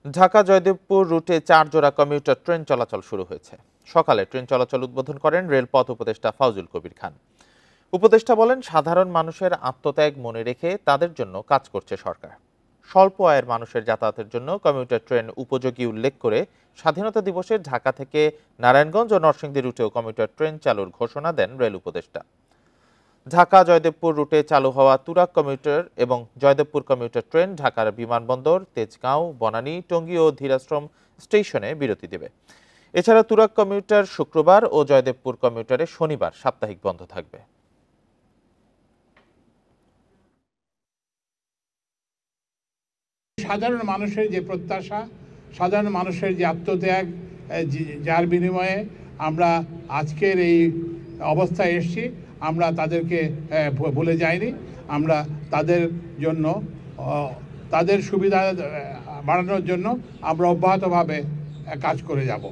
ঢাকা জয়দেবপুর রুটে 4 জোড়া commuter train চলাচল শুরু হয়েছে। সকালে ট্রেন চলাচল উদ্বোধন করেন রেলপথ উপদেষ্টা ফাউজুল কবির খান। উপদেষ্টা বলেন, সাধারণ মানুষের আত্মত্যাগ মনে রেখে তাদের জন্য কাজ করছে সরকার। স্বল্প আয়ের মানুষের যাতায়াতের জন্য কমিউটার ট্রেন উপযোগী উল্লেখ করে স্বাধীনতা দিবসে ঢাকা থেকে নারায়ণগঞ্জ ও নরসিংদী রুটেও কমিউটার ট্রেন চালুর ঘোষণা দেন রেল উপদেষ্টা। ঢাকা জয়দেবপুর রুটে চালু হওয়া তুরাগ কমিউটার এবং জয়দেবপুর কমিউটার ট্রেন ঢাকার বিমানবন্দর, তেজগাঁও, বনানী, টঙ্গী ও ধীরাশ্রম স্টেশনে বিরতি দেবে। এছাড়া তুরাগ কমিউটার শুক্রবার ও জয়দেবপুর কমিউটারে শনিবার সাপ্তাহিক বন্ধ থাকবে। সাধারণ মানুষের যে প্রত্যাশা, সাধারণ মানুষের যে আত্মত্যাগ, যার বিনিময়ে আমরা আজকের এই অবস্থায় এসেছি, আমরা তাদেরকে ভুলে যাইনি। আমরা তাদের জন্য, তাদের সুবিধা বাড়ানোর জন্য আমরা অব্যাহতভাবে কাজ করে যাব।